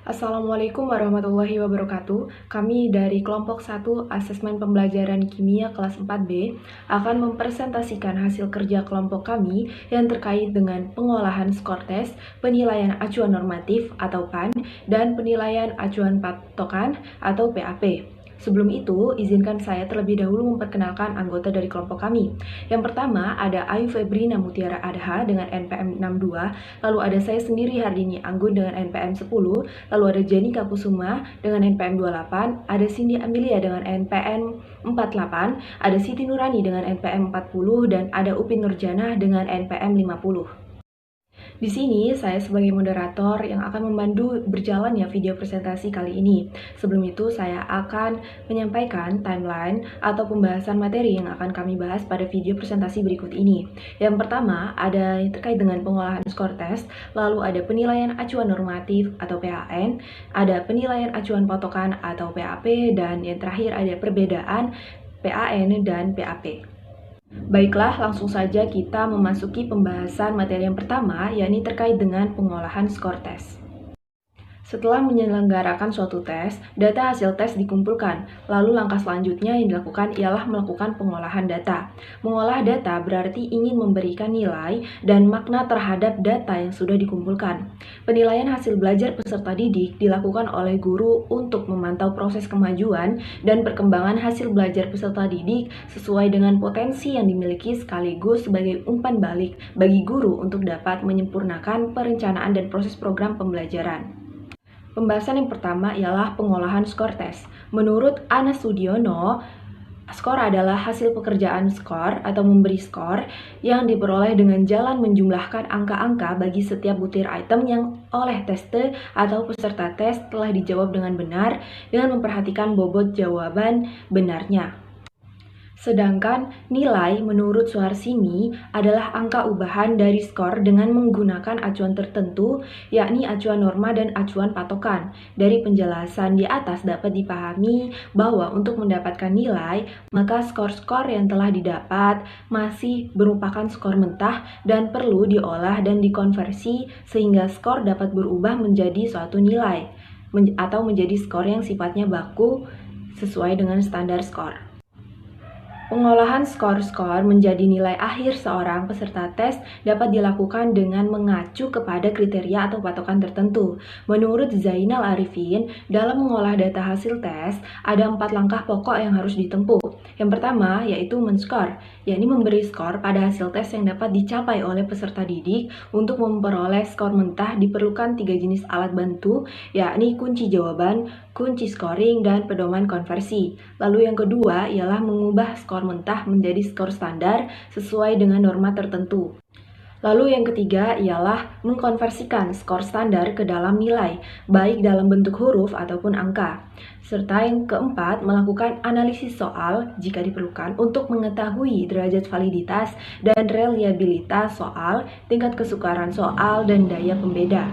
Assalamualaikum warahmatullahi wabarakatuh. Kami dari kelompok 1 Asesmen Pembelajaran Kimia kelas 4B akan mempresentasikan hasil kerja kelompok kami yang terkait dengan pengolahan skor tes, penilaian acuan normatif atau PAN, dan penilaian acuan patokan atau PAP. Sebelum itu, izinkan saya terlebih dahulu memperkenalkan anggota dari kelompok kami. Yang pertama, ada Ayu Febrina Mutiara Adha dengan NPM 62, lalu ada saya sendiri Hardini Anggun dengan NPM 10, lalu ada Janika Kusuma dengan NPM 28, ada Cindy Amelia dengan NPM 48, ada Siti Nurani dengan NPM 40, dan ada Upin Nurjana dengan NPM 50. Di sini saya sebagai moderator yang akan membantu berjalannya video presentasi kali ini. Sebelum itu saya akan menyampaikan timeline atau pembahasan materi yang akan kami bahas pada video presentasi berikut ini. Yang pertama ada yang terkait dengan pengolahan skor tes, lalu ada penilaian acuan normatif atau PAN, ada penilaian acuan patokan atau PAP, dan yang terakhir ada perbedaan PAN dan PAP. Baiklah, langsung saja kita memasuki pembahasan materi yang pertama, yakni terkait dengan pengolahan skor tes. Setelah menyelenggarakan suatu tes, data hasil tes dikumpulkan. Lalu langkah selanjutnya yang dilakukan ialah melakukan pengolahan data. Mengolah data berarti ingin memberikan nilai dan makna terhadap data yang sudah dikumpulkan. Penilaian hasil belajar peserta didik dilakukan oleh guru untuk memantau proses kemajuan dan perkembangan hasil belajar peserta didik sesuai dengan potensi yang dimiliki sekaligus sebagai umpan balik bagi guru untuk dapat menyempurnakan perencanaan dan proses program pembelajaran. Pembahasan yang pertama ialah pengolahan skor tes. Menurut Anas Sudiono, skor adalah hasil pekerjaan skor atau memberi skor yang diperoleh dengan jalan menjumlahkan angka-angka bagi setiap butir item yang oleh tester atau peserta tes telah dijawab dengan benar dengan memperhatikan bobot jawaban benarnya. Sedangkan nilai menurut Suharsini adalah angka ubahan dari skor dengan menggunakan acuan tertentu, yakni acuan norma dan acuan patokan. Dari penjelasan di atas dapat dipahami bahwa untuk mendapatkan nilai, maka skor-skor yang telah didapat masih merupakan skor mentah dan perlu diolah dan dikonversi sehingga skor dapat berubah menjadi suatu nilai atau menjadi skor yang sifatnya baku sesuai dengan standar skor. Pengolahan skor-skor menjadi nilai akhir seorang peserta tes dapat dilakukan dengan mengacu kepada kriteria atau patokan tertentu. Menurut Zainal Arifin, dalam mengolah data hasil tes, ada 4 langkah pokok yang harus ditempuh. Yang pertama yaitu men-skor, yakni memberi skor pada hasil tes yang dapat dicapai oleh peserta didik. Untuk memperoleh skor mentah diperlukan 3 jenis alat bantu, yakni kunci jawaban, kunci scoring, dan pedoman konversi. Lalu yang kedua ialah mengubah skor mentah menjadi skor standar sesuai dengan norma tertentu. Lalu yang ketiga ialah mengkonversikan skor standar ke dalam nilai, baik dalam bentuk huruf ataupun angka. Serta yang keempat, melakukan analisis soal jika diperlukan untuk mengetahui derajat validitas dan reliabilitas soal, tingkat kesukaran soal, dan daya pembeda.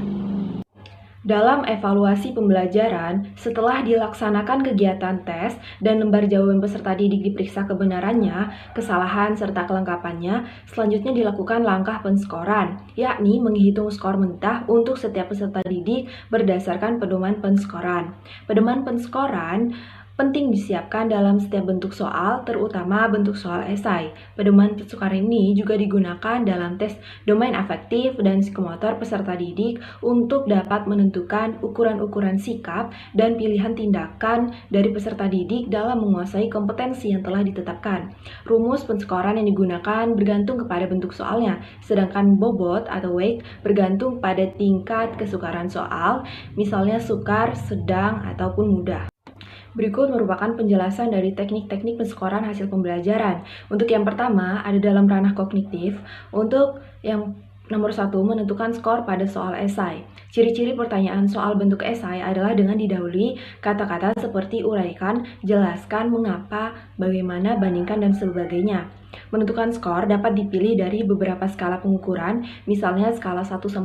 Dalam evaluasi pembelajaran, setelah dilaksanakan kegiatan tes dan lembar jawaban peserta didik diperiksa kebenarannya, kesalahan, serta kelengkapannya, selanjutnya dilakukan langkah penskoran, yakni menghitung skor mentah untuk setiap peserta didik berdasarkan pedoman penskoran. Pedoman penskoran penting disiapkan dalam setiap bentuk soal, terutama bentuk soal esai. Pedoman penskoran ini juga digunakan dalam tes domain afektif dan psikomotor peserta didik untuk dapat menentukan ukuran-ukuran sikap dan pilihan tindakan dari peserta didik dalam menguasai kompetensi yang telah ditetapkan. Rumus penskoran yang digunakan bergantung kepada bentuk soalnya, sedangkan bobot atau weight bergantung pada tingkat kesukaran soal, misalnya sukar, sedang, ataupun mudah. Berikut merupakan penjelasan dari teknik-teknik penskoran hasil pembelajaran. Untuk yang pertama, ada dalam ranah kognitif. Untuk yang nomor 1, menentukan skor pada soal esai. Ciri-ciri pertanyaan soal bentuk esai adalah dengan didahului kata-kata seperti uraikan, jelaskan, mengapa, bagaimana, bandingkan, dan sebagainya. Menentukan skor dapat dipilih dari beberapa skala pengukuran, misalnya skala 1-5,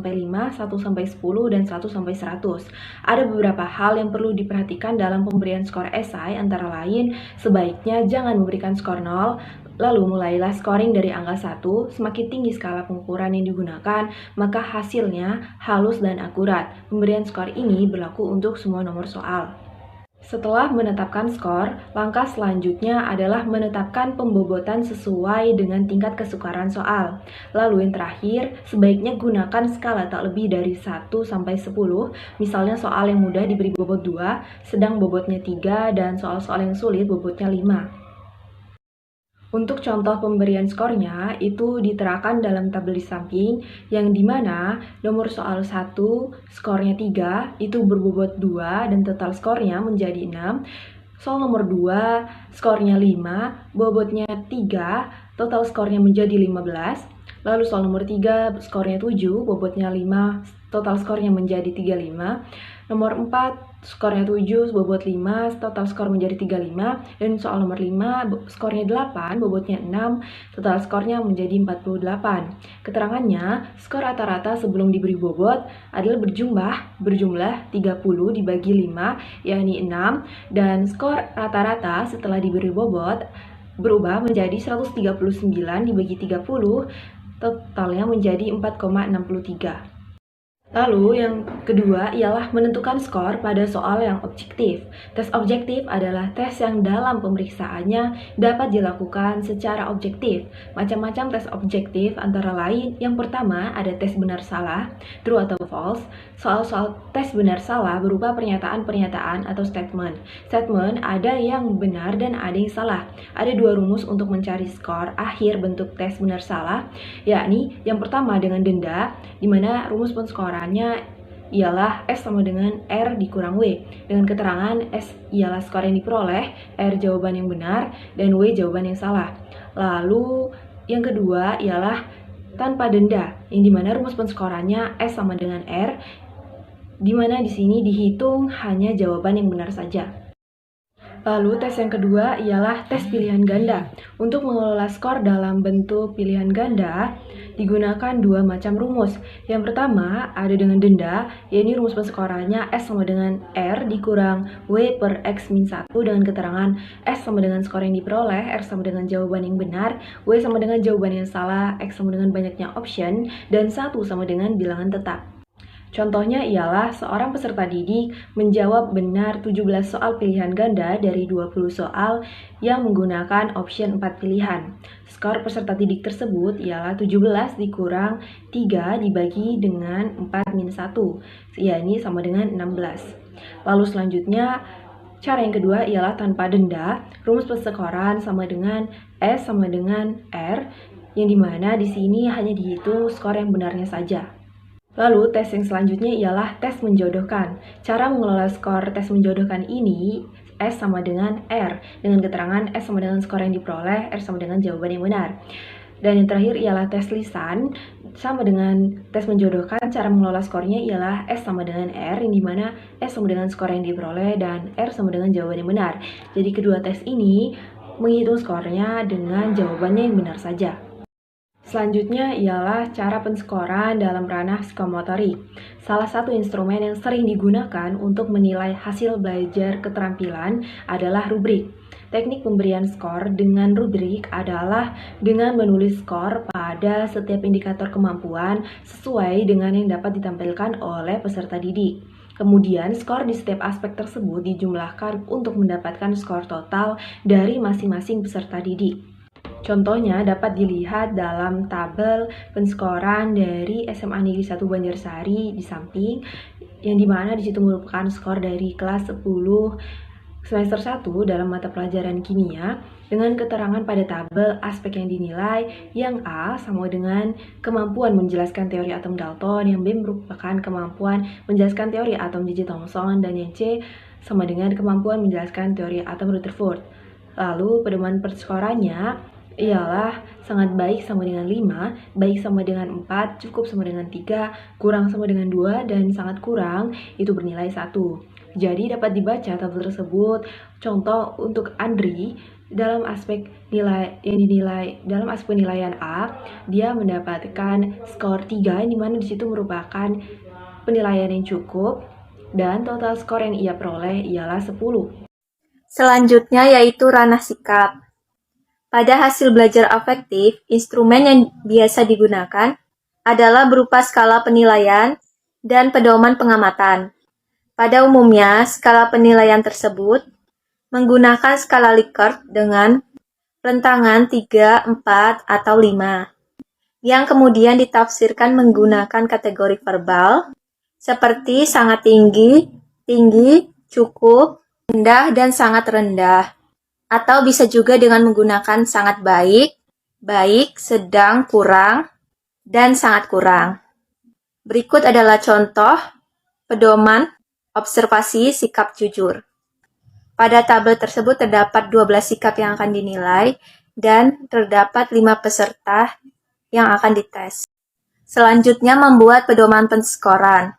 1-10, dan 1-100. Ada beberapa hal yang perlu diperhatikan dalam pemberian skor esai, antara lain sebaiknya jangan memberikan skor 0, lalu mulailah scoring dari angka 1, semakin tinggi skala pengukuran yang digunakan, maka hasilnya halus dan akurat. Pemberian skor ini berlaku untuk semua nomor soal. Setelah menetapkan skor, langkah selanjutnya adalah menetapkan pembobotan sesuai dengan tingkat kesukaran soal. Lalu yang terakhir, sebaiknya gunakan skala tak lebih dari 1-10, misalnya soal yang mudah diberi bobot 2, sedang bobotnya 3, dan soal-soal yang sulit bobotnya 5. Untuk contoh pemberian skornya itu diterangkan dalam tabel di samping, yang dimana nomor soal 1 skornya 3 itu berbobot 2 dan total skornya menjadi 6. Soal nomor 2 skornya 5, bobotnya 3, total skornya menjadi 15. Lalu soal nomor 3 skornya 7, bobotnya 5, total skornya menjadi 35. Nomor 4 skornya 7, bobot 5, total skor menjadi 35. Dan soal nomor 5 skornya 8, bobotnya 6, total skornya menjadi 48. Keterangannya, skor rata-rata sebelum diberi bobot adalah berjumlah 30 dibagi 5, yakni 6. Dan skor rata-rata setelah diberi bobot berubah menjadi 139 dibagi 30, totalnya menjadi 4,63. Lalu yang kedua ialah menentukan skor pada soal yang objektif. Tes objektif adalah tes yang dalam pemeriksaannya dapat dilakukan secara objektif. Macam-macam tes objektif antara lain, yang pertama ada tes benar salah, true atau false. Soal-soal tes benar salah berupa pernyataan-pernyataan atau statement. Statement ada yang benar dan ada yang salah. Ada dua rumus untuk mencari skor akhir bentuk tes benar salah, yakni yang pertama dengan denda, di mana rumus penskoran ialah S sama dengan R dikurang W, dengan keterangan S ialah skor yang diperoleh, R jawaban yang benar, dan W jawaban yang salah. Lalu yang kedua ialah tanpa denda, yang dimana rumus penskorannya S sama dengan R, dimana di sini dihitung hanya jawaban yang benar saja. Lalu tes yang kedua ialah tes pilihan ganda. Untuk mengelola skor dalam bentuk pilihan ganda, digunakan dua macam rumus. Yang pertama ada dengan denda, yaitu rumus penskorannya S sama dengan R dikurang W per X min 1, dengan keterangan S sama dengan skor yang diperoleh, R sama dengan jawaban yang benar, W sama dengan jawaban yang salah, X sama dengan banyaknya option, dan 1 sama dengan bilangan tetap. Contohnya ialah seorang peserta didik menjawab benar 17 soal pilihan ganda dari 20 soal yang menggunakan option 4 pilihan. Skor peserta didik tersebut ialah 17 dikurang 3 dibagi dengan 4 min 1, yakni sama dengan 16. Lalu selanjutnya, cara yang kedua ialah tanpa denda. Rumus persekoran sama dengan S sama dengan R, yang dimana di sini hanya dihitung skor yang benarnya saja. Lalu tes yang selanjutnya ialah tes menjodohkan. Cara mengelola skor tes menjodohkan ini S sama dengan R, dengan keterangan S sama dengan skor yang diperoleh, R sama dengan jawaban yang benar. Dan yang terakhir ialah tes lisan. Sama dengan tes menjodohkan, cara mengelola skornya ialah S sama dengan R, yang dimana S sama dengan skor yang diperoleh dan R sama dengan jawaban yang benar. Jadi kedua tes ini menghitung skornya dengan jawabannya yang benar saja. Selanjutnya ialah cara penskoran dalam ranah psikomotorik. Salah satu instrumen yang sering digunakan untuk menilai hasil belajar keterampilan adalah rubrik. Teknik pemberian skor dengan rubrik adalah dengan menulis skor pada setiap indikator kemampuan sesuai dengan yang dapat ditampilkan oleh peserta didik. Kemudian skor di setiap aspek tersebut dijumlahkan untuk mendapatkan skor total dari masing-masing peserta didik. Contohnya dapat dilihat dalam tabel penskoran dari SMA Negeri 1 Banjarsari di samping, yang dimana disitu merupakan skor dari kelas 10 semester 1 dalam mata pelajaran kimia, dengan keterangan pada tabel aspek yang dinilai, yang A sama dengan kemampuan menjelaskan teori atom Dalton, yang B merupakan kemampuan menjelaskan teori atom J.J. Thomson, dan yang C sama dengan kemampuan menjelaskan teori atom Rutherford. Lalu pedoman perskorannya ialah sangat baik sama dengan 5, baik sama dengan 4, cukup sama dengan 3, kurang sama dengan 2, dan sangat kurang itu bernilai 1. Jadi dapat dibaca tabel tersebut. Contoh untuk Andri dalam aspek penilaian A, dia mendapatkan skor 3, di mana disitu merupakan penilaian yang cukup, dan total skor yang ia peroleh ialah 10. Selanjutnya yaitu ranah sikap. Pada hasil belajar afektif, instrumen yang biasa digunakan adalah berupa skala penilaian dan pedoman pengamatan. Pada umumnya, skala penilaian tersebut menggunakan skala Likert dengan rentangan 3, 4, atau 5, yang kemudian ditafsirkan menggunakan kategori verbal seperti sangat tinggi, tinggi, cukup, rendah, dan sangat rendah. Atau bisa juga dengan menggunakan sangat baik, baik, sedang, kurang, dan sangat kurang. Berikut adalah contoh pedoman observasi sikap jujur. Pada tabel tersebut terdapat 12 sikap yang akan dinilai dan terdapat 5 peserta yang akan dites. Selanjutnya membuat pedoman penskoran.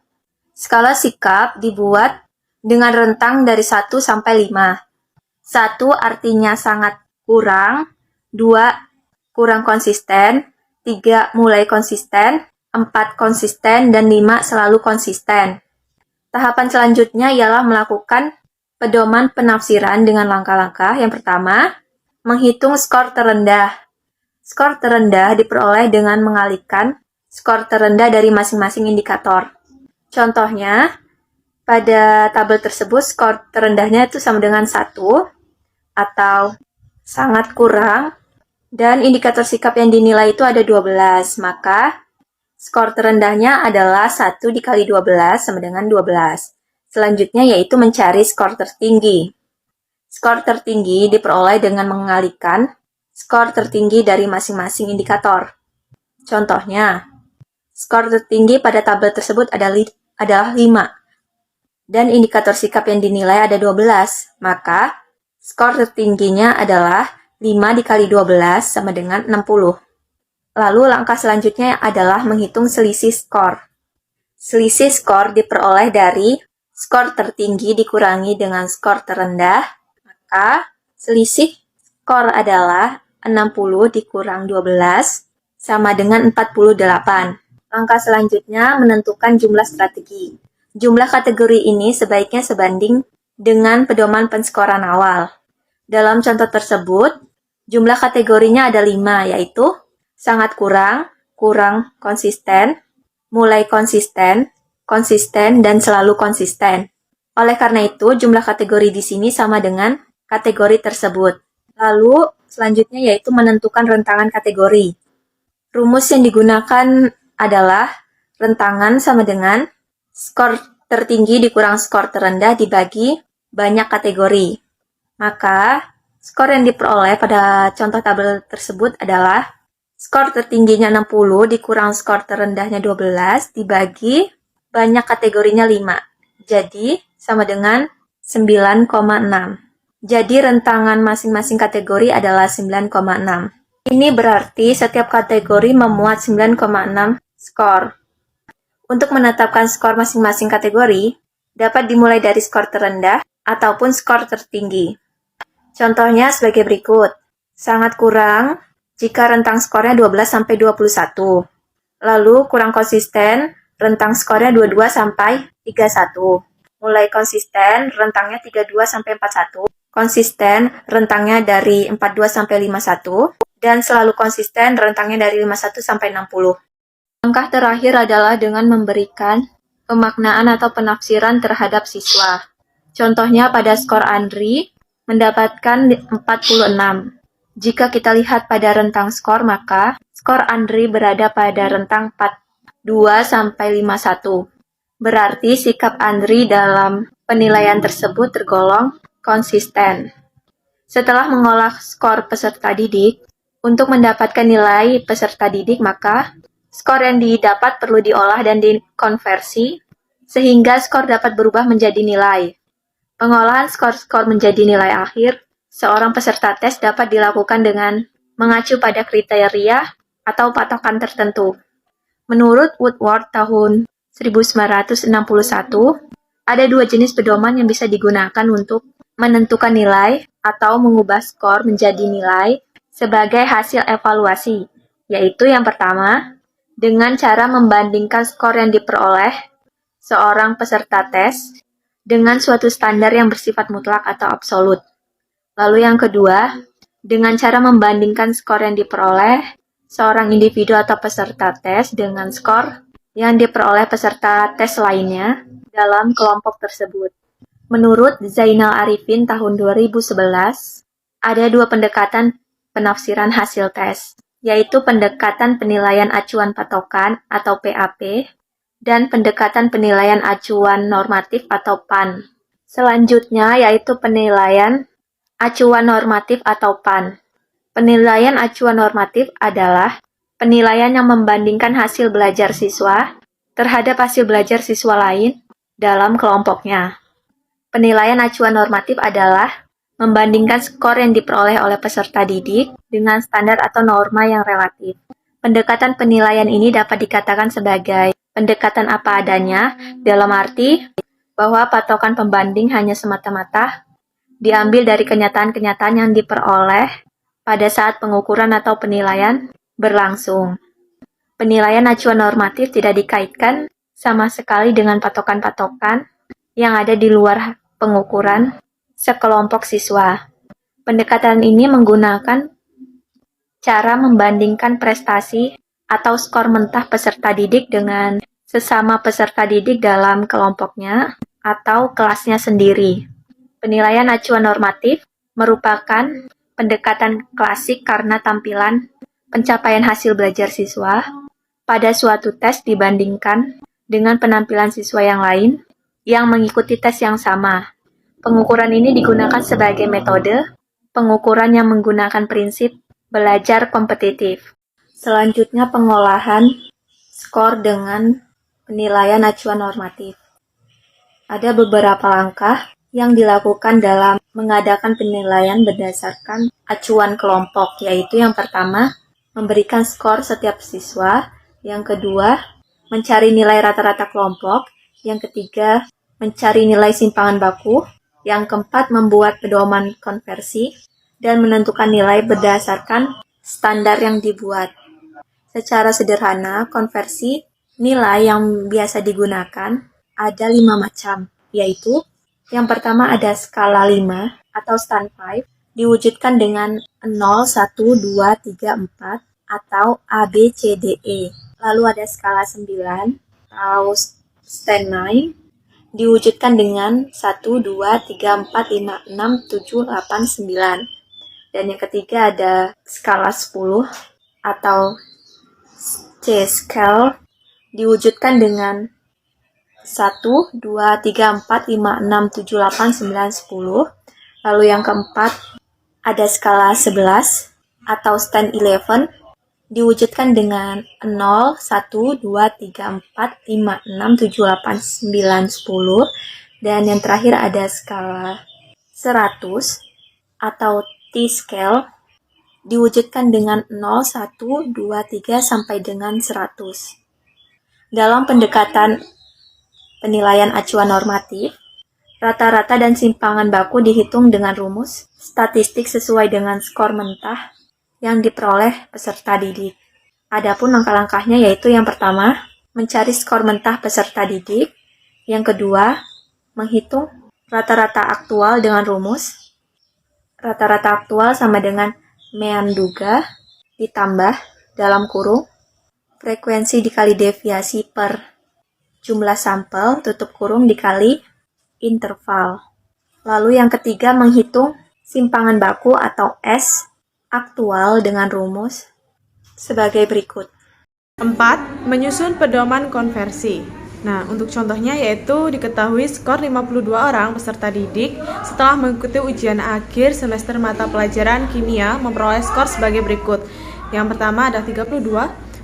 Skala sikap dibuat dengan rentang dari 1 sampai 5. 1 artinya sangat kurang, 2 kurang konsisten, 3 mulai konsisten, 4 konsisten, dan 5 selalu konsisten. Tahapan selanjutnya ialah melakukan pedoman penafsiran dengan langkah-langkah. Yang pertama, menghitung skor terendah. Skor terendah diperoleh dengan mengalihkan skor terendah dari masing-masing indikator. Contohnya, pada tabel tersebut skor terendahnya itu sama dengan 1 atau sangat kurang, dan indikator sikap yang dinilai itu ada 12, maka skor terendahnya adalah 1 dikali 12 sama dengan 12. Selanjutnya yaitu mencari skor tertinggi. Skor tertinggi diperoleh dengan mengalihkan skor tertinggi dari masing-masing indikator. Contohnya, skor tertinggi pada tabel tersebut adalah 5, dan indikator sikap yang dinilai ada 12, maka skor tertingginya adalah 5 dikali 12 sama dengan 60. Lalu langkah selanjutnya adalah menghitung selisih skor. Selisih skor diperoleh dari skor tertinggi dikurangi dengan skor terendah, maka selisih skor adalah 60 dikurang 12 sama dengan 48. Langkah selanjutnya menentukan jumlah strategi. Jumlah kategori ini sebaiknya sebanding dengan pedoman penskoran awal. Dalam contoh tersebut, jumlah kategorinya ada 5, yaitu sangat kurang, kurang konsisten, mulai konsisten, konsisten, dan selalu konsisten. Oleh karena itu, jumlah kategori di sini sama dengan kategori tersebut. Lalu, selanjutnya yaitu menentukan rentangan kategori. Rumus yang digunakan adalah rentangan sama dengan skor tertinggi dikurang skor terendah dibagi banyak kategori. Maka, skor yang diperoleh pada contoh tabel tersebut adalah skor tertingginya 60 dikurang skor terendahnya 12 dibagi banyak kategorinya 5. Jadi, sama dengan 9,6. Jadi, rentangan masing-masing kategori adalah 9,6. Ini berarti setiap kategori memuat 9,6 skor. Untuk menetapkan skor masing-masing kategori, dapat dimulai dari skor terendah ataupun skor tertinggi. Contohnya sebagai berikut. Sangat kurang jika rentang skornya 12 sampai 21. Lalu kurang konsisten, rentang skornya 22 sampai 31. Mulai konsisten, rentangnya 32 sampai 41. Konsisten, rentangnya dari 42 sampai 51. Dan selalu konsisten, rentangnya dari 51 sampai 60. Langkah terakhir adalah dengan memberikan pemaknaan atau penafsiran terhadap siswa. Contohnya pada skor Andri mendapatkan 46. Jika kita lihat pada rentang skor, maka skor Andri berada pada rentang 42 sampai 51. Berarti sikap Andri dalam penilaian tersebut tergolong konsisten. Setelah mengolah skor peserta didik, untuk mendapatkan nilai peserta didik, maka skor yang didapat perlu diolah dan dikonversi, sehingga skor dapat berubah menjadi nilai. Pengolahan skor-skor menjadi nilai akhir, seorang peserta tes dapat dilakukan dengan mengacu pada kriteria atau patokan tertentu. Menurut Woodward tahun 1961, ada 2 jenis pedoman yang bisa digunakan untuk menentukan nilai atau mengubah skor menjadi nilai sebagai hasil evaluasi, yaitu yang pertama, dengan cara membandingkan skor yang diperoleh seorang peserta tes dengan suatu standar yang bersifat mutlak atau absolut. Lalu yang kedua, dengan cara membandingkan skor yang diperoleh seorang individu atau peserta tes dengan skor yang diperoleh peserta tes lainnya dalam kelompok tersebut. Menurut Zainal Arifin tahun 2011, ada dua pendekatan penafsiran hasil tes, yaitu pendekatan penilaian acuan patokan atau PAP dan pendekatan penilaian acuan normatif atau PAN. Selanjutnya yaitu penilaian acuan normatif atau PAN. Penilaian acuan normatif adalah penilaian yang membandingkan hasil belajar siswa terhadap hasil belajar siswa lain dalam kelompoknya. Penilaian acuan normatif adalah membandingkan skor yang diperoleh oleh peserta didik dengan standar atau norma yang relatif. Pendekatan penilaian ini dapat dikatakan sebagai pendekatan apa adanya, dalam arti bahwa patokan pembanding hanya semata-mata diambil dari kenyataan-kenyataan yang diperoleh pada saat pengukuran atau penilaian berlangsung. Penilaian acuan normatif tidak dikaitkan sama sekali dengan patokan-patokan yang ada di luar pengukuran sekelompok siswa. Pendekatan ini menggunakan cara membandingkan prestasi atau skor mentah peserta didik dengan sesama peserta didik dalam kelompoknya atau kelasnya sendiri. Penilaian acuan normatif merupakan pendekatan klasik karena tampilan pencapaian hasil belajar siswa pada suatu tes dibandingkan dengan penampilan siswa yang lain yang mengikuti tes yang sama. Pengukuran ini digunakan sebagai metode pengukuran yang menggunakan prinsip belajar kompetitif. Selanjutnya pengolahan skor dengan penilaian acuan normatif. Ada beberapa langkah yang dilakukan dalam mengadakan penilaian berdasarkan acuan kelompok, yaitu yang pertama, memberikan skor setiap siswa, yang kedua, mencari nilai rata-rata kelompok, yang ketiga, mencari nilai simpangan baku, yang keempat, membuat pedoman konversi, dan menentukan nilai berdasarkan standar yang dibuat. Secara sederhana, konversi nilai yang biasa digunakan ada 5 macam, yaitu yang pertama ada skala 5 atau stand 5, diwujudkan dengan 0, 1, 2, 3, 4, atau A, B, C, D, E. Lalu ada skala 9 atau stand 9, diwujudkan dengan 1, 2, 3, 4, 5, 6, 7, 8, 9. Dan yang ketiga ada skala 10 atau C scale, diwujudkan dengan 1, 2, 3, 4, 5, 6, 7, 8, 9, 10. Lalu yang keempat ada skala 11 atau stand 11, diwujudkan dengan 0, 1, 2, 3, 4, 5, 6, 7, 8, 9, 10. Dan yang terakhir ada skala 100 atau T-scale, diwujudkan dengan 0, 1, 2, 3, sampai dengan 100. Dalam pendekatan penilaian acuan normatif, rata-rata dan simpangan baku dihitung dengan rumus statistik sesuai dengan skor mentah yang diperoleh peserta didik. Adapun langkah-langkahnya yaitu yang pertama, mencari skor mentah peserta didik. Yang kedua, menghitung rata-rata aktual dengan rumus rata-rata aktual sama dengan mean duga ditambah dalam kurung frekuensi dikali deviasi per jumlah sampel, tutup kurung, dikali interval. Lalu yang ketiga, menghitung simpangan baku atau S aktual dengan rumus sebagai berikut. 4. Menyusun pedoman konversi. Nah, untuk contohnya yaitu diketahui skor 52 orang peserta didik setelah mengikuti ujian akhir semester mata pelajaran kimia memperoleh skor sebagai berikut. Yang pertama ada 32,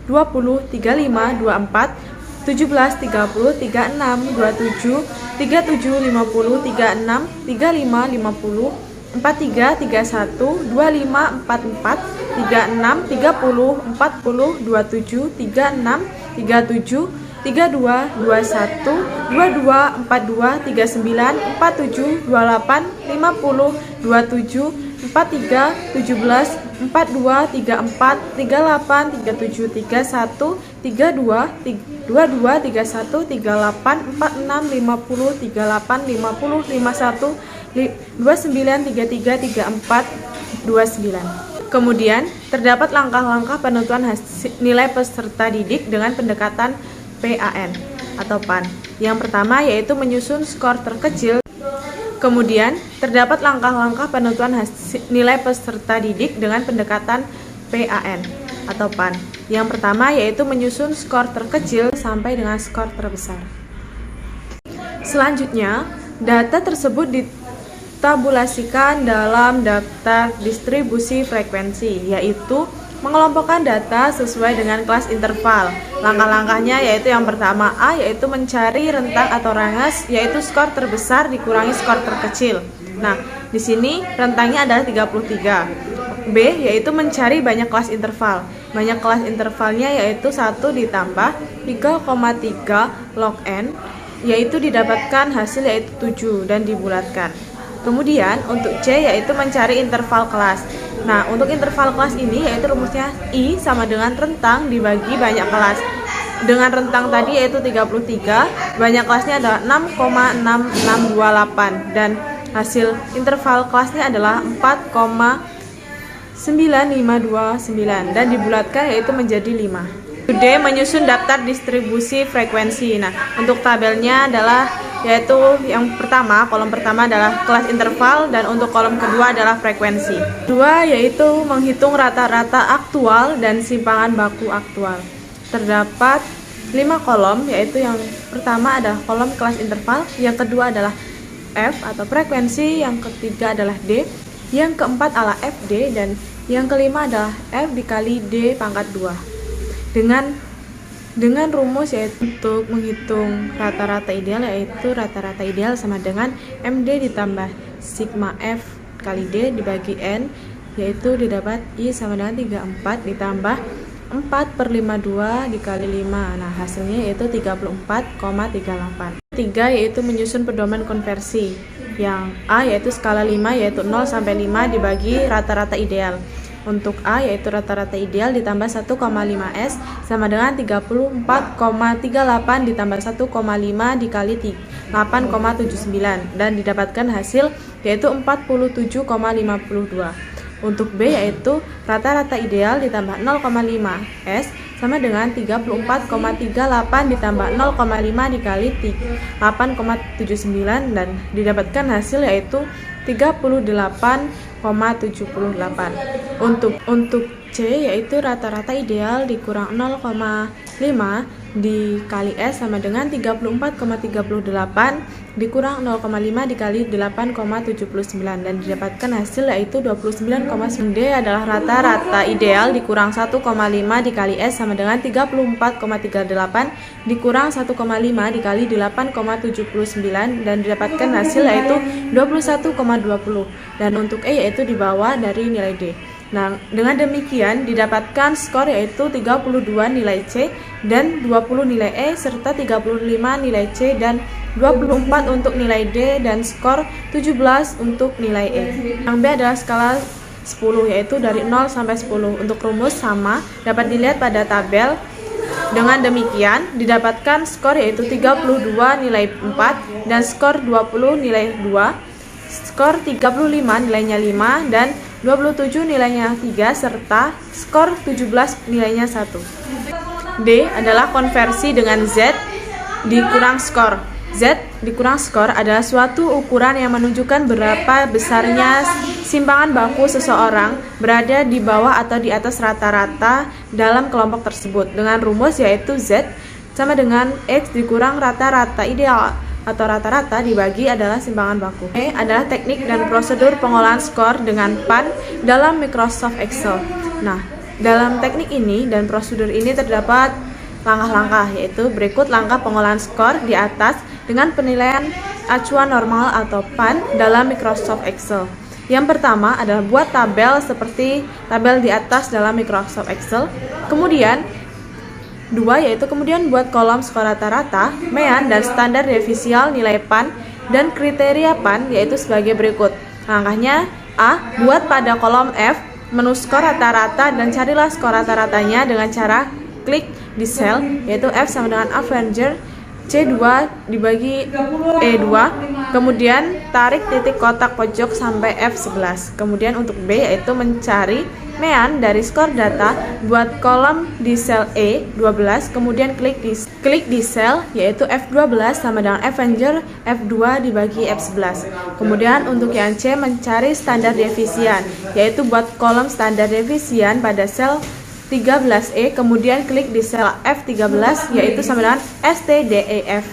20, 35, 24, 17, 30, 36, 27, 37, 50, 36, 35, 50, 43, 31, 25, 44, 36, 30, 40, 27, 36, 37, 32, 21, 22, 42, 39, 47, 28, 50, 27, 43, 17, 42, 34, 38, 37, 31, 32, 22, 31, 38, 46, 50, 38, 50, 51, 29, 33, 34, 29. Kemudian, terdapat langkah-langkah penentuan nilai peserta didik dengan pendekatan PAN atau PAN. Yang pertama yaitu menyusun skor terkecil. Kemudian, terdapat langkah-langkah penentuan nilai peserta didik dengan pendekatan PAN atau PAN. Yang pertama yaitu menyusun skor terkecil sampai dengan skor terbesar. Selanjutnya, data tersebut ditabulasikan dalam daftar distribusi frekuensi, yaitu mengelompokkan data sesuai dengan kelas interval. Langkah-langkahnya yaitu yang pertama A yaitu mencari rentang atau range, yaitu skor terbesar dikurangi skor terkecil. Nah, di sini rentangnya adalah 33. B yaitu mencari banyak kelas interval. Banyak kelas intervalnya yaitu 1 ditambah 3,3 log N, yaitu didapatkan hasil yaitu 7 dan dibulatkan. Kemudian untuk C yaitu mencari interval kelas. Nah, untuk interval kelas ini yaitu rumusnya I sama dengan rentang dibagi banyak kelas. Dengan rentang tadi yaitu 33, banyak kelasnya adalah 6,6628 dan hasil interval kelasnya adalah 4,9529 dan dibulatkan yaitu menjadi 5. D. Menyusun daftar distribusi frekuensi. Nah, untuk tabelnya adalah yaitu yang pertama, kolom pertama adalah kelas interval dan untuk kolom kedua adalah frekuensi. Kedua yaitu menghitung rata-rata aktual dan simpangan baku aktual. Terdapat 5 kolom, yaitu yang pertama adalah kolom kelas interval, yang kedua adalah F atau frekuensi, yang ketiga adalah D, yang keempat adalah FD, dan yang kelima adalah F dikali D pangkat 2. Dengan rumus yaitu untuk menghitung rata-rata ideal, yaitu rata-rata ideal sama dengan MD ditambah sigma F kali D dibagi N, yaitu didapat I sama dengan 34 ditambah 4/52 dikali 5. Nah, hasilnya yaitu 34,38. Ketiga yaitu menyusun pedoman konversi. Yang A yaitu skala 5 yaitu 0 sampai 5 dibagi rata-rata ideal. Untuk A yaitu rata-rata ideal ditambah 1,5S sama dengan 34,38 ditambah 1,5 dikali 8,79 dan didapatkan hasil yaitu 47,52. Untuk B yaitu rata-rata ideal ditambah 0,5S sama dengan 34,38 ditambah 0,5 dikali 8,79 dan didapatkan hasil yaitu 38,78. Untuk C yaitu rata-rata ideal dikurang 0,5 dikali S sama dengan 34,38 dikurang 0,5 dikali 8,79 dan didapatkan hasil yaitu 29,9. D adalah rata-rata ideal dikurang 1,5 dikali S sama dengan 34,38 dikurang 1,5 dikali 8,79 dan didapatkan hasil yaitu 21,20. Dan untuk E yaitu di bawah dari nilai D. Nah, dengan demikian didapatkan skor yaitu 32 nilai C dan 20 nilai E serta 35 nilai C dan 24 untuk nilai D dan skor 17 untuk nilai E. Yang B adalah skala 10 yaitu dari 0 sampai 10. Untuk rumus sama dapat dilihat pada tabel. Dengan demikian didapatkan skor yaitu 32 nilai 4 dan skor 20 nilai 2, skor 35 nilainya 5 dan 27 nilainya 3 serta skor 17 nilainya 1. D adalah konversi dengan Z dikurang skor. Z dikurang skor adalah suatu ukuran yang menunjukkan berapa besarnya simpangan baku seseorang berada di bawah atau di atas rata-rata dalam kelompok tersebut. Dengan rumus yaitu Z sama dengan X dikurang rata-rata ideal atau rata-rata dibagi adalah simpangan baku. E adalah teknik dan prosedur pengolahan skor dengan PAN dalam Microsoft Excel. Nah, dalam teknik ini dan prosedur ini terdapat langkah-langkah, yaitu berikut langkah pengolahan skor di atas dengan penilaian acuan normal atau PAN dalam Microsoft Excel. Yang pertama adalah buat tabel seperti tabel di atas dalam Microsoft Excel. Kemudian kemudian buat kolom skor rata-rata, mean, dan standar defisial nilai PAN dan kriteria PAN yaitu sebagai berikut. Langkahnya A. Buat pada kolom F menu skor rata-rata dan carilah skor rata-ratanya dengan cara klik di sel, yaitu F sama dengan Avenger C2 dibagi E2, kemudian tarik titik kotak pojok sampai F11. Kemudian untuk B yaitu mencari mean dari skor data, buat kolom di sel E12, kemudian klik di sel yaitu F12 sama dengan Avenger F2 dibagi F11. Kemudian untuk yang C mencari standar defisian, yaitu buat kolom standar defisian pada sel 13E, kemudian klik di sel F13 yaitu sama dengan STDEF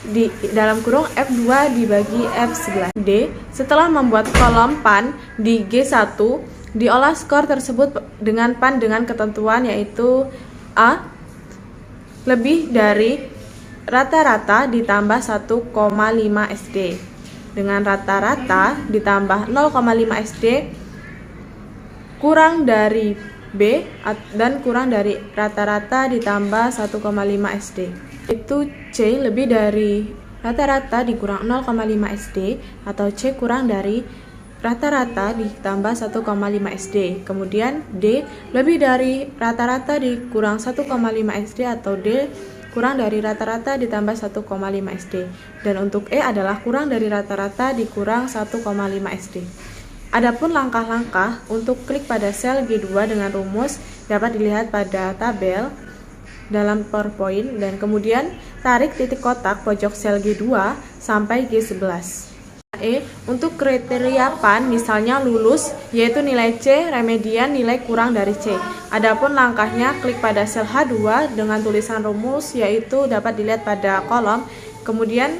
di dalam kurung F2 dibagi F11. D. Setelah membuat kolom PAN di G1, diolah skor tersebut dengan PAN dengan ketentuan yaitu A. Lebih dari rata-rata ditambah 1,5 SD. Dengan rata-rata ditambah 0,5 SD kurang dari B dan kurang dari rata-rata ditambah 1,5 SD. Itu C lebih dari rata-rata dikurang 0,5 SD atau C kurang dari rata-rata ditambah 1,5 SD. Kemudian D lebih dari rata-rata dikurang 1,5 SD atau D kurang dari rata-rata ditambah 1,5 SD. Dan untuk E adalah kurang dari rata-rata dikurang 1,5 SD. Adapun langkah-langkah untuk klik pada sel G2 dengan rumus dapat dilihat pada tabel dalam PowerPoint, dan kemudian tarik titik kotak pojok sel G2 sampai G11. E. Untuk kriteria PAN misalnya lulus, yaitu nilai C, remedian nilai kurang dari C. Adapun langkahnya klik pada sel H2 dengan tulisan rumus yaitu dapat dilihat pada kolom, kemudian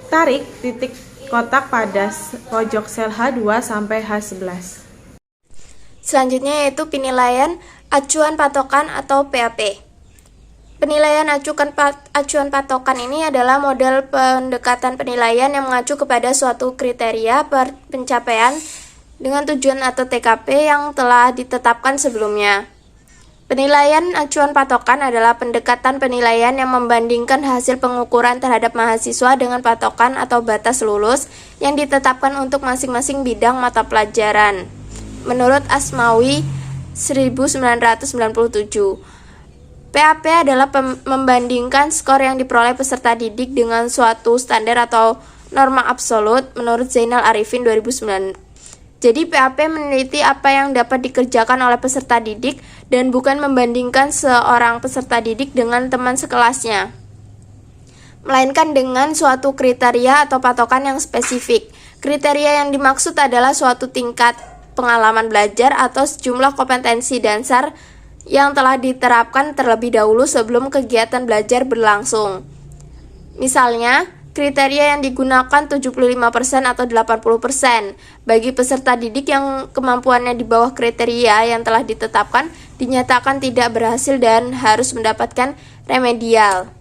tarik titik kotak pada pojok sel H2 sampai H11. Selanjutnya yaitu penilaian acuan patokan atau PAP. Penilaian acuan patokan ini adalah model pendekatan penilaian yang mengacu kepada suatu kriteria pencapaian dengan tujuan atau TKP yang telah ditetapkan sebelumnya. Penilaian acuan patokan adalah pendekatan penilaian yang membandingkan hasil pengukuran terhadap mahasiswa dengan patokan atau batas lulus yang ditetapkan untuk masing-masing bidang mata pelajaran. Menurut Asmawi 1997, PAP adalah membandingkan skor yang diperoleh peserta didik dengan suatu standar atau norma absolut menurut Zainal Arifin 2009. Jadi PAP meneliti apa yang dapat dikerjakan oleh peserta didik dan bukan membandingkan seorang peserta didik dengan teman sekelasnya, melainkan dengan suatu kriteria atau patokan yang spesifik. Kriteria yang dimaksud adalah suatu tingkat pengalaman belajar atau sejumlah kompetensi dasar yang telah diterapkan terlebih dahulu sebelum kegiatan belajar berlangsung. Misalnya, kriteria yang digunakan 75% atau 80% bagi peserta didik yang kemampuannya di bawah kriteria yang telah ditetapkan dinyatakan tidak berhasil dan harus mendapatkan remedial.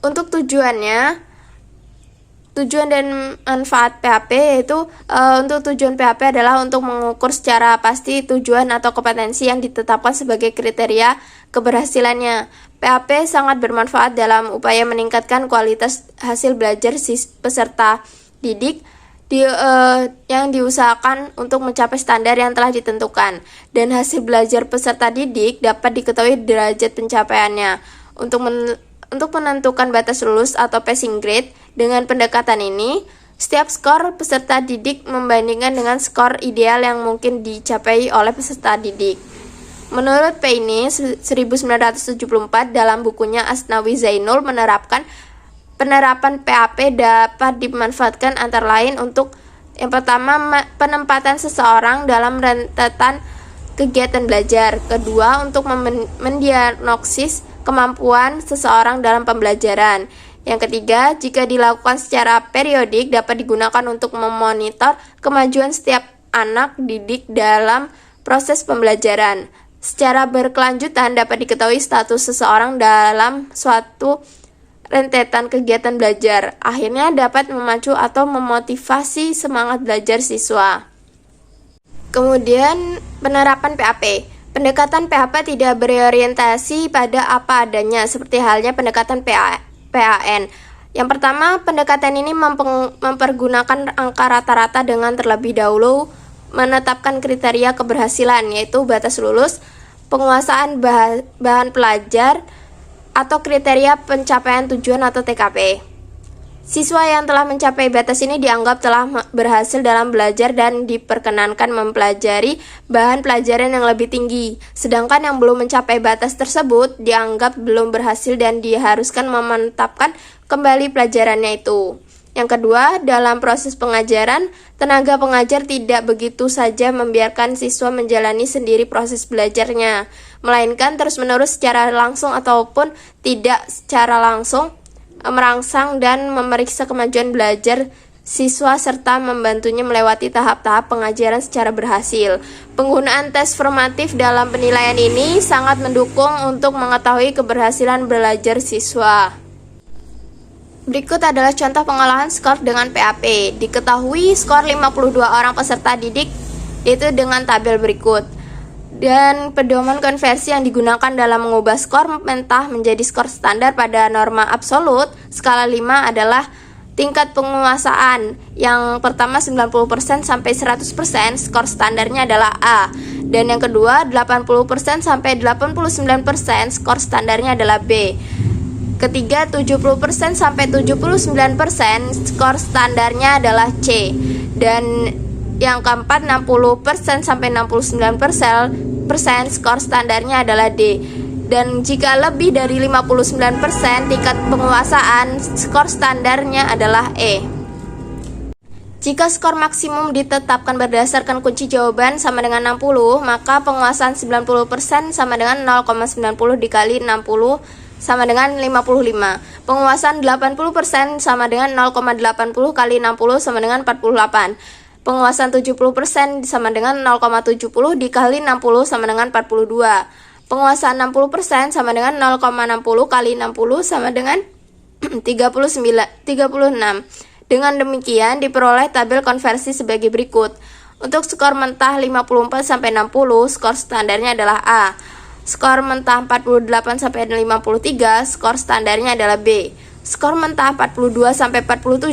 Untuk tujuan dan manfaat PAP yaitu untuk tujuan PAP adalah untuk mengukur secara pasti tujuan atau kompetensi yang ditetapkan sebagai kriteria keberhasilannya. PAP sangat bermanfaat dalam upaya meningkatkan kualitas hasil belajar peserta didik yang diusahakan untuk mencapai standar yang telah ditentukan, dan hasil belajar peserta didik dapat diketahui derajat pencapaiannya. Untuk menentukan batas lulus atau passing grade, dengan pendekatan ini, setiap skor peserta didik membandingkan dengan skor ideal yang mungkin dicapai oleh peserta didik. Menurut Peini 1974 dalam bukunya Asnawi Zainul penerapan PAP dapat dimanfaatkan antara lain untuk yang pertama penempatan seseorang dalam rentetan kegiatan belajar, kedua untuk mendiagnosis kemampuan seseorang dalam pembelajaran, yang ketiga jika dilakukan secara periodik dapat digunakan untuk memonitor kemajuan setiap anak didik dalam proses pembelajaran. Secara berkelanjutan dapat diketahui status seseorang dalam suatu rentetan kegiatan belajar. Akhirnya dapat memacu atau memotivasi semangat belajar siswa. Kemudian penerapan PAP. Pendekatan PAP tidak berorientasi pada apa adanya seperti halnya pendekatan PAN. Yang pertama, pendekatan ini mempergunakan angka rata-rata dengan terlebih dahulu menetapkan kriteria keberhasilan, yaitu batas lulus, penguasaan bahan pelajar, atau kriteria pencapaian tujuan atau TKP. Siswa yang telah mencapai batas ini dianggap telah berhasil dalam belajar dan diperkenankan mempelajari bahan pelajaran yang lebih tinggi. Sedangkan yang belum mencapai batas tersebut dianggap belum berhasil dan diharuskan memantapkan kembali pelajarannya itu. Yang kedua, dalam proses pengajaran, tenaga pengajar tidak begitu saja membiarkan siswa menjalani sendiri proses belajarnya, melainkan terus-menerus secara langsung ataupun tidak secara langsung merangsang dan memeriksa kemajuan belajar siswa serta membantunya melewati tahap-tahap pengajaran secara berhasil. Penggunaan tes formatif dalam penilaian ini sangat mendukung untuk mengetahui keberhasilan belajar siswa. Berikut adalah contoh pengolahan skor dengan PAP. Diketahui skor 52 orang peserta didik itu dengan tabel berikut. Dan pedoman konversi yang digunakan dalam mengubah skor mentah menjadi skor standar pada norma absolut skala 5 adalah tingkat penguasaan. Yang pertama 90% sampai 100%, skor standarnya adalah A. Dan yang kedua 80% sampai 89%, skor standarnya adalah B. Ketiga 70% sampai 79%, skor standarnya adalah C. Dan yang keempat 60% sampai 69%, skor standarnya adalah D. Dan jika lebih dari 59% tingkat penguasaan, skor standarnya adalah E. Jika skor maksimum ditetapkan berdasarkan kunci jawaban sama dengan 60, maka penguasaan 90% sama dengan 0,90 dikali 60 sama dengan 55. Penguasaan 80% sama dengan 0,80 kali 60 sama dengan 48. Penguasaan 70% sama dengan 0,70 dikali 60 sama dengan 42. Penguasaan 60% sama dengan 0,60 kali 60 sama dengan 36. Dengan demikian diperoleh tabel konversi sebagai berikut. Untuk skor mentah 54 sampai 60, skor standarnya adalah A. Skor mentah 48 sampai 53, skor standarnya adalah B. Skor mentah 42 sampai 47,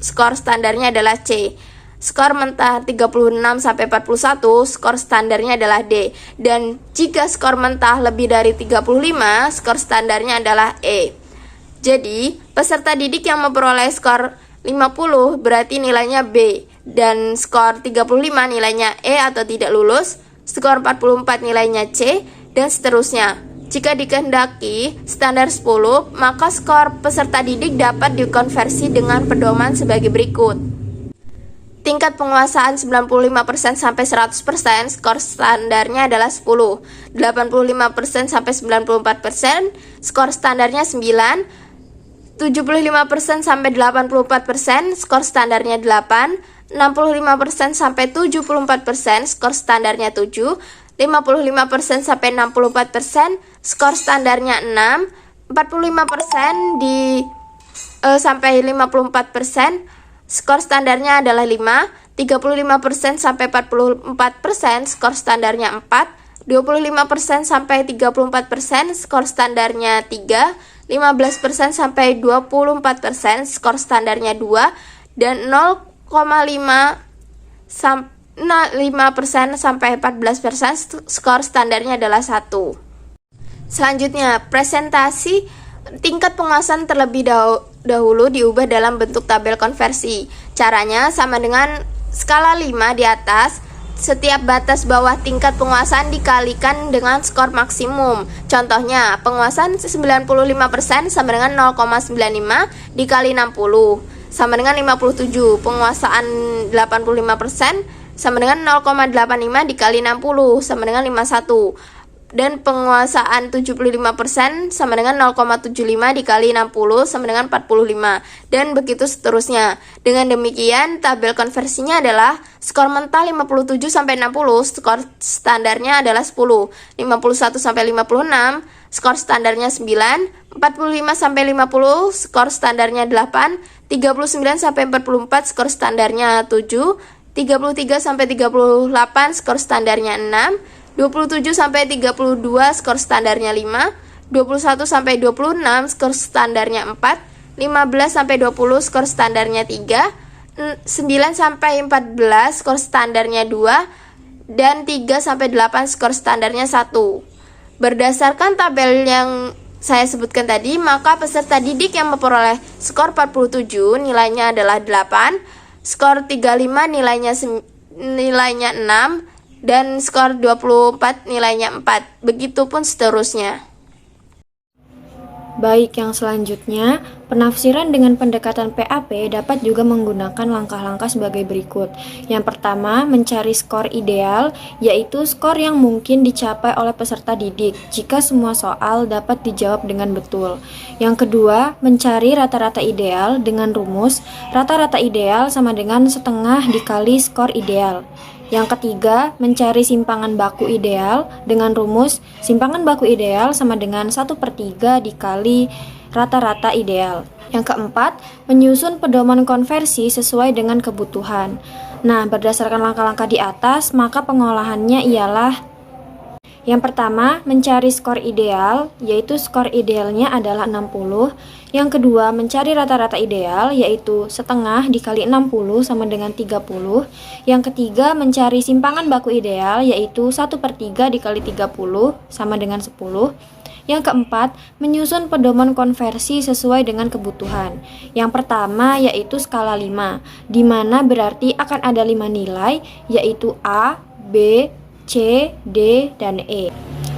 skor standarnya adalah C. Skor mentah 36 sampai 41, skor standarnya adalah D. Dan jika skor mentah lebih dari 35, skor standarnya adalah E. Jadi, peserta didik yang memperoleh skor 50 berarti nilainya B, dan skor 35 nilainya E atau tidak lulus, skor 44 nilainya C, dan seterusnya. Jika dikehendaki standar 10, maka skor peserta didik dapat dikonversi dengan pedoman sebagai berikut. Tingkat penguasaan 95% sampai 100%, skor standarnya adalah 10. 85% sampai 94%, skor standarnya 9. 75% sampai 84%, skor standarnya 8. 65% sampai 74%, skor standarnya 7. 55% sampai 64%, skor standarnya 6. 45% sampai 54%, skor standarnya adalah 5. 35% sampai 44%, skor standarnya 4. 25% sampai 34%, skor standarnya 3. 15% sampai 24%, skor standarnya 2. Dan 0,5% sampai 14%, skor standarnya adalah 1. Selanjutnya, presentasi tingkat penguasaan terlebih dahulu diubah dalam bentuk tabel konversi. Caranya sama dengan skala 5 di atas, setiap batas bawah tingkat penguasaan dikalikan dengan skor maksimum. Contohnya, penguasaan 95% sama dengan 0,95 dikali 60 sama dengan 57. Penguasaan 85% sama dengan 0,85 dikali 60 sama dengan 51. Dan penguasaan 75% sama dengan 0,75 dikali 60 sama dengan 45, dan begitu seterusnya. Dengan demikian, tabel konversinya adalah skor mentah 57 sampai 60, skor standarnya adalah 10. 51 sampai 56, skor standarnya 9. 45 sampai 50, skor standarnya 8. 39 sampai 44, skor standarnya 7. 33 sampai 38, skor standarnya 6. 27 sampai 32, skor standarnya 5. 21 sampai 26, skor standarnya 4. 15-20 skor standarnya 3, 9-14 skor standarnya 2, dan 3-8 skor standarnya 1. Berdasarkan tabel yang saya sebutkan tadi, maka peserta didik yang memperoleh skor 47 nilainya adalah 8, skor 35 nilainya 6, dan skor 24 nilainya 4. Begitupun seterusnya. Baik, yang selanjutnya, penafsiran dengan pendekatan PAP dapat juga menggunakan langkah-langkah sebagai berikut. Yang pertama, mencari skor ideal, yaitu skor yang mungkin dicapai oleh peserta didik jika semua soal dapat dijawab dengan betul. Yang kedua, mencari rata-rata ideal dengan rumus rata-rata ideal sama dengan setengah dikali skor ideal. Yang ketiga, mencari simpangan baku ideal dengan rumus simpangan baku ideal sama dengan 1/3 dikali rata-rata ideal. Yang keempat, menyusun pedoman konversi sesuai dengan kebutuhan. Nah, berdasarkan langkah-langkah di atas, maka pengolahannya ialah: yang pertama, mencari skor ideal, yaitu skor idealnya adalah 60. Yang kedua, mencari rata-rata ideal, yaitu setengah dikali 60 sama dengan 30. Yang ketiga, mencari simpangan baku ideal, yaitu 1/3 dikali 30 sama dengan 10. Yang keempat, menyusun pedoman konversi sesuai dengan kebutuhan. Yang pertama yaitu skala 5, di mana berarti akan ada 5 nilai, yaitu A, B, C, D, dan E,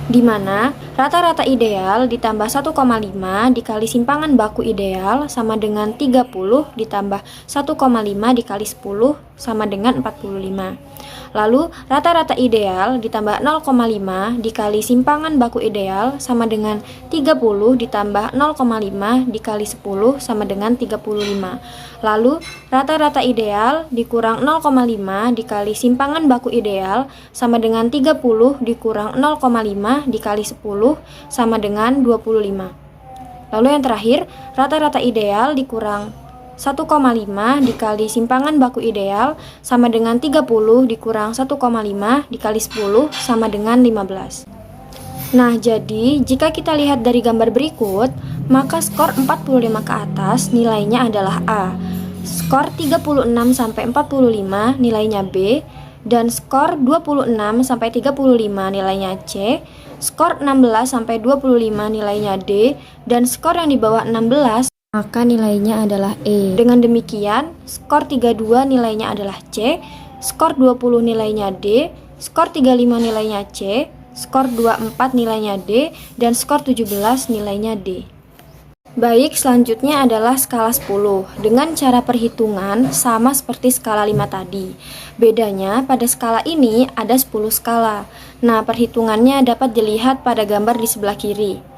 di mana rata-rata ideal ditambah 1,5 dikali simpangan baku ideal sama dengan 30 ditambah 1,5 dikali 10 sama dengan 45. Lalu rata-rata ideal ditambah 0,5 dikali simpangan baku ideal sama dengan 30 ditambah 0,5 dikali 10 sama dengan 35. Lalu rata-rata ideal dikurang 0,5 dikali simpangan baku ideal sama dengan 30 dikurang 0,5 dikali 10 sama dengan 25. Lalu yang terakhir, rata-rata ideal dikurang 1,5 dikali simpangan baku ideal sama dengan 30 dikurang 1,5 dikali 10 sama dengan 15. Nah, jadi jika kita lihat dari gambar berikut, maka skor 45 ke atas nilainya adalah A, skor 36 sampai 45 nilainya B, dan skor 26 sampai 35 nilainya C, skor 16 sampai 25 nilainya D, dan skor yang di bawah 16 maka nilainya adalah E. Dengan demikian, skor 32 nilainya adalah C, skor 20 nilainya D, skor 35 nilainya C, skor 24 nilainya D, dan skor 17 nilainya D. Baik, selanjutnya adalah skala 10 dengan cara perhitungan sama seperti skala 5 tadi. Bedanya pada skala ini ada 10 skala. Nah, perhitungannya dapat dilihat pada gambar di sebelah kiri.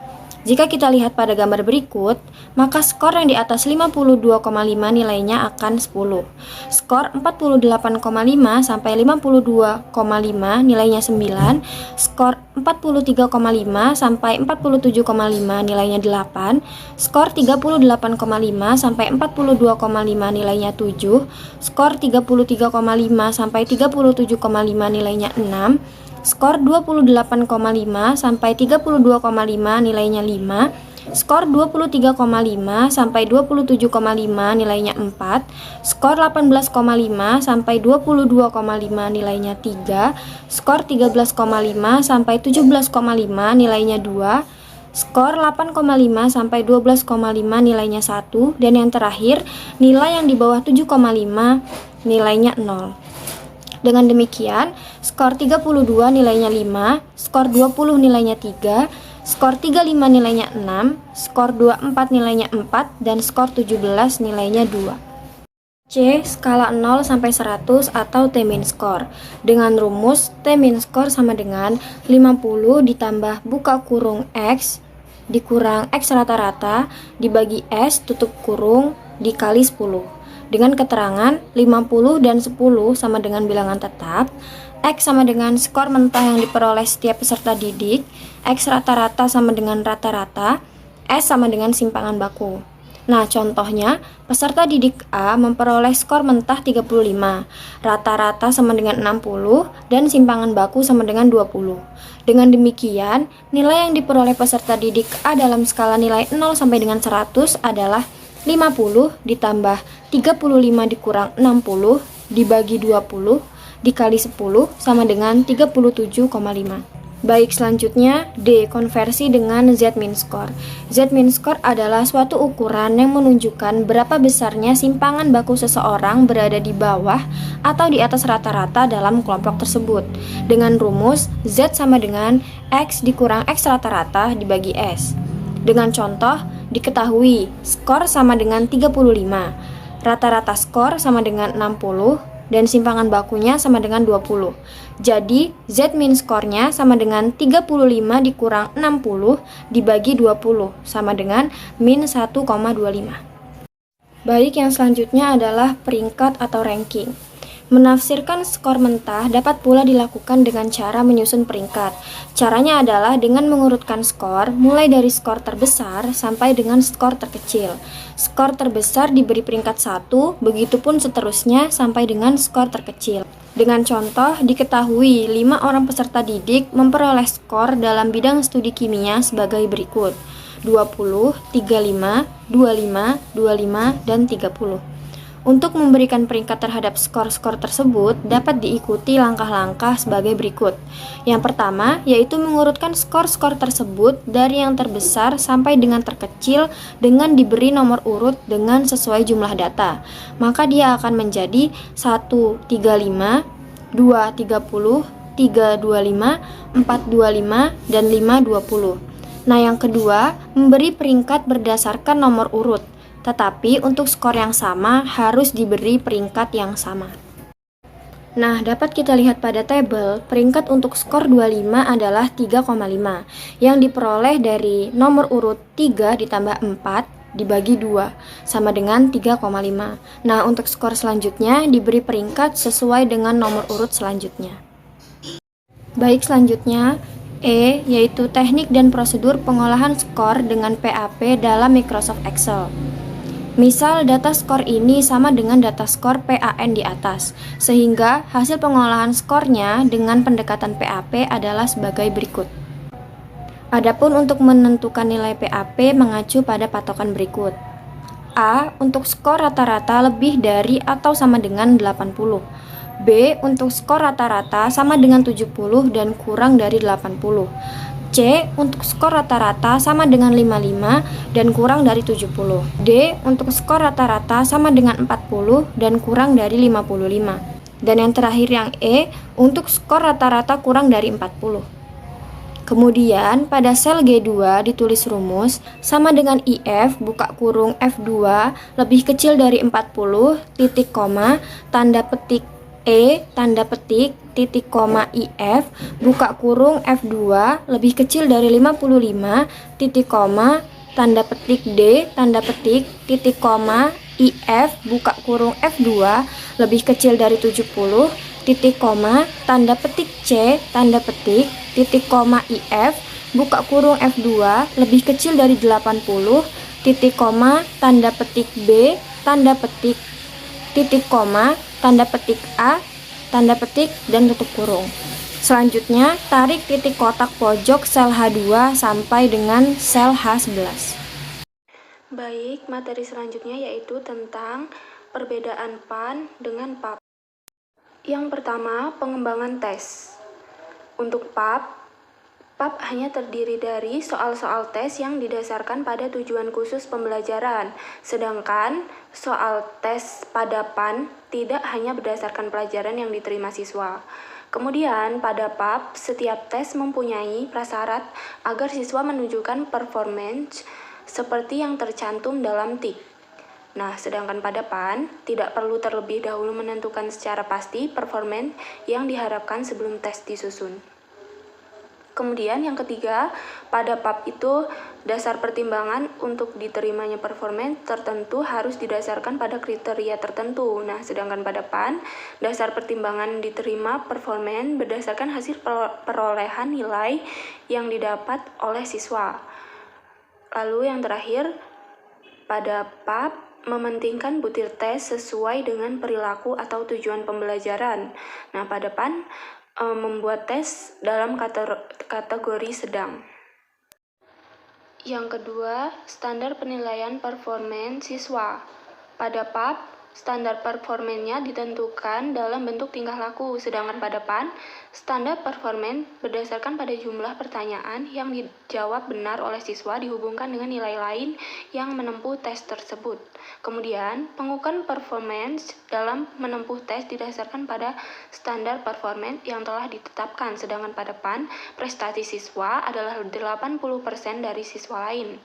Jika kita lihat pada gambar berikut, maka skor yang di atas 52,5 nilainya akan 10. Skor 48,5 sampai 52,5 nilainya 9. Skor 43,5 sampai 47,5 nilainya 8. Skor 38,5 sampai 42,5 nilainya 7. Skor 33,5 sampai 37,5 nilainya 6. Skor 28,5 sampai 32,5 nilainya 5. Skor 23,5 sampai 27,5 nilainya 4. Skor 18,5 sampai 22,5 nilainya 3. Skor 13,5 sampai 17,5 nilainya 2. Skor 8,5 sampai 12,5 nilainya 1. Dan yang terakhir, nilai yang di bawah 7,5 nilainya 0. Dengan demikian, skor 32 nilainya 5, skor 20 nilainya 3, skor 35 nilainya 6, skor 24 nilainya 4, dan skor 17 nilainya 2. C. Skala 0 sampai 100 atau T-min score. Dengan rumus T-min score sama dengan 50 ditambah buka kurung X dikurang X rata-rata dibagi S tutup kurung dikali 10. Dengan keterangan 50 dan 10 sama dengan bilangan tetap, X sama dengan skor mentah yang diperoleh setiap peserta didik, X rata-rata sama dengan rata-rata, S sama dengan simpangan baku. Nah, contohnya, peserta didik A memperoleh skor mentah 35, rata-rata sama dengan 60, dan simpangan baku sama dengan 20. Dengan demikian, nilai yang diperoleh peserta didik A dalam skala nilai 0 sampai dengan 100 adalah 50 ditambah 35 dikurang 60 dibagi 20 dikali 10 sama dengan 37,5. Baik, selanjutnya D. Konversi dengan Z-min score. Z-min score adalah suatu ukuran yang menunjukkan berapa besarnya simpangan baku seseorang berada di bawah atau di atas rata-rata dalam kelompok tersebut. Dengan rumus Z sama dengan X dikurang X rata-rata dibagi S. Dengan contoh, diketahui skor sama dengan 35, rata-rata skor sama dengan 60, dan simpangan bakunya sama dengan 20. Jadi, Z-min skornya sama dengan 35 dikurang 60 dibagi 20, sama dengan min 1,25. Baik, yang selanjutnya adalah peringkat atau ranking. Menafsirkan skor mentah dapat pula dilakukan dengan cara menyusun peringkat. Caranya adalah dengan mengurutkan skor mulai dari skor terbesar sampai dengan skor terkecil. Skor terbesar diberi peringkat 1, begitupun seterusnya sampai dengan skor terkecil. Dengan contoh, diketahui 5 orang peserta didik memperoleh skor dalam bidang studi kimia sebagai berikut: 20, 35, 25, 25, dan 30. Untuk memberikan peringkat terhadap skor-skor tersebut dapat diikuti langkah-langkah sebagai berikut. Yang pertama, yaitu mengurutkan skor-skor tersebut dari yang terbesar sampai dengan terkecil dengan diberi nomor urut dengan sesuai jumlah data. Maka dia akan menjadi 1, 35, 2, 30, 3, 25, 4, 25, dan 5, 20. Nah, yang kedua, memberi peringkat berdasarkan nomor urut. Tetapi untuk skor yang sama harus diberi peringkat yang sama. Nah, dapat kita lihat pada tabel, peringkat untuk skor 25 adalah 3,5 yang diperoleh dari nomor urut 3 ditambah 4 dibagi 2 sama dengan 3,5. Nah, untuk skor selanjutnya diberi peringkat sesuai dengan nomor urut selanjutnya. Baik, selanjutnya E, yaitu teknik dan prosedur pengolahan skor dengan PAP dalam Microsoft Excel. Misal data skor ini sama dengan data skor PAN di atas, sehingga hasil pengolahan skornya dengan pendekatan PAP adalah sebagai berikut. Adapun untuk menentukan nilai PAP mengacu pada patokan berikut. A. Untuk skor rata-rata lebih dari atau sama dengan 80. B. Untuk skor rata-rata sama dengan 70 dan kurang dari 80. C. Untuk skor rata-rata sama dengan 55 dan kurang dari 70. D. Untuk skor rata-rata sama dengan 40 dan kurang dari 55. Dan yang terakhir yang E, untuk skor rata-rata kurang dari 40. Kemudian pada sel G2 ditulis rumus sama dengan IF buka kurung F2 lebih kecil dari 40 titik koma tanda petik E tanda petik titik koma IF buka kurung F2 lebih kecil dari 55 titik koma tanda petik D tanda petik titik koma IF buka kurung F2 lebih kecil dari 70 titik koma tanda petik C tanda petik titik koma IF buka kurung F2 lebih kecil dari 80 titik koma tanda petik B tanda petik titik koma tanda petik A tanda petik dan tutup kurung. Selanjutnya tarik titik kotak pojok sel H2 sampai dengan sel H11. Baik, materi selanjutnya yaitu tentang perbedaan PAN dengan PAP. Yang pertama, pengembangan tes. Untuk PAP hanya terdiri dari soal-soal tes yang didasarkan pada tujuan khusus pembelajaran, sedangkan soal tes pada PAN tidak hanya berdasarkan pelajaran yang diterima siswa. Kemudian pada PAP, setiap tes mempunyai prasyarat agar siswa menunjukkan performance seperti yang tercantum dalam tik. Nah, sedangkan pada PAN, tidak perlu terlebih dahulu menentukan secara pasti performance yang diharapkan sebelum tes disusun. Kemudian yang ketiga, pada PAP itu dasar pertimbangan untuk diterimanya performance tertentu harus didasarkan pada kriteria tertentu. Nah, sedangkan pada PAN, dasar pertimbangan diterima performance berdasarkan hasil perolehan nilai yang didapat oleh siswa. Lalu yang terakhir, pada PAP mementingkan butir tes sesuai dengan perilaku atau tujuan pembelajaran. Nah, pada PAN membuat tes dalam kategori sedang. Yang kedua, standar penilaian performa siswa. Pada PAP, standar performanya ditentukan dalam bentuk tingkah laku, sedangkan pada PAN, standar performa berdasarkan pada jumlah pertanyaan yang dijawab benar oleh siswa dihubungkan dengan nilai lain yang menempuh tes tersebut. Kemudian, pengukuran performance dalam menempuh tes didasarkan pada standar performa yang telah ditetapkan, sedangkan pada PAN, prestasi siswa adalah 80% dari siswa lain.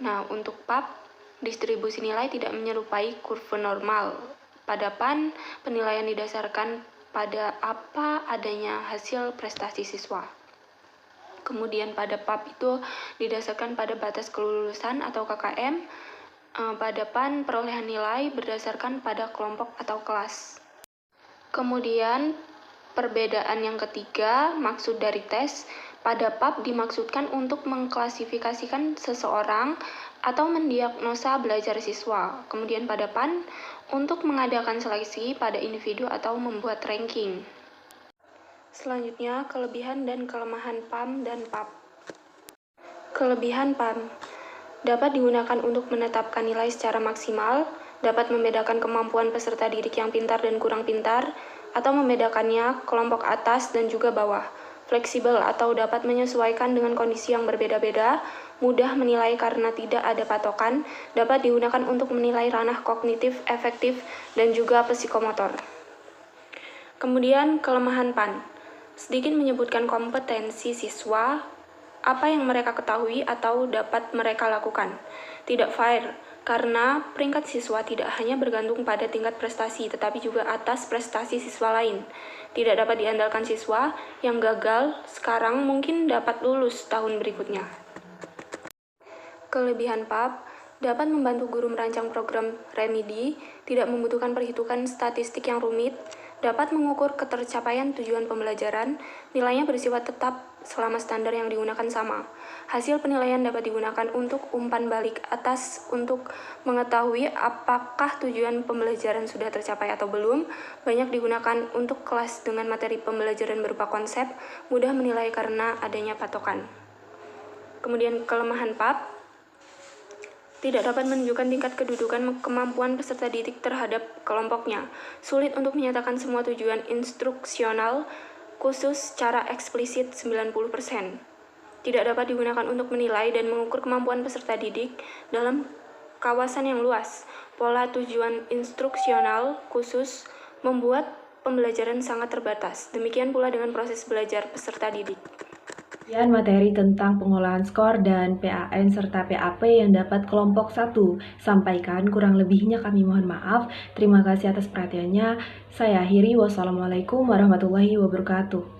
Nah, untuk PAP, distribusi nilai tidak menyerupai kurva normal. Pada PAN, penilaian didasarkan pada apa adanya hasil prestasi siswa. Kemudian pada PAP itu didasarkan pada batas kelulusan atau KKM. Pada PAN, perolehan nilai berdasarkan pada kelompok atau kelas. Kemudian, perbedaan yang ketiga, maksud dari tes. Pada PAP dimaksudkan untuk mengklasifikasikan seseorang atau mendiagnosa belajar siswa. Kemudian pada PAN, untuk mengadakan seleksi pada individu atau membuat ranking. Selanjutnya, kelebihan dan kelemahan PAM dan PAP. Kelebihan PAM dapat digunakan untuk menetapkan nilai secara maksimal, dapat membedakan kemampuan peserta didik yang pintar dan kurang pintar, atau membedakannya kelompok atas dan juga bawah. Fleksibel atau dapat menyesuaikan dengan kondisi yang berbeda-beda, mudah menilai karena tidak ada patokan, dapat digunakan untuk menilai ranah kognitif, efektif, dan juga psikomotor. Kemudian kelemahan PAN, sedikit menyebutkan kompetensi siswa, apa yang mereka ketahui atau dapat mereka lakukan. Tidak fair, karena peringkat siswa tidak hanya bergantung pada tingkat prestasi, tetapi juga atas prestasi siswa lain. Tidak dapat diandalkan siswa yang gagal sekarang mungkin dapat lulus tahun berikutnya. Kelebihan PAP dapat membantu guru merancang program remedi, tidak membutuhkan perhitungan statistik yang rumit, dapat mengukur ketercapaian tujuan pembelajaran, nilainya bersifat tetap selama standar yang digunakan sama. Hasil penilaian dapat digunakan untuk umpan balik atas untuk mengetahui apakah tujuan pembelajaran sudah tercapai atau belum. Banyak digunakan untuk kelas dengan materi pembelajaran berupa konsep, mudah menilai karena adanya patokan. Kemudian kelemahan PAP, tidak dapat menunjukkan tingkat kedudukan kemampuan peserta didik terhadap kelompoknya. Sulit untuk menyatakan semua tujuan instruksional, khusus secara eksplisit 90%. Tidak dapat digunakan untuk menilai dan mengukur kemampuan peserta didik dalam kawasan yang luas. Pola tujuan instruksional khusus membuat pembelajaran sangat terbatas. Demikian pula dengan proses belajar peserta didik. Sekian materi tentang pengolahan skor dan PAN serta PAP yang dapat kelompok 1 sampaikan. Kurang lebihnya kami mohon maaf. Terima kasih atas perhatiannya. Saya akhiri. Wassalamualaikum warahmatullahi wabarakatuh.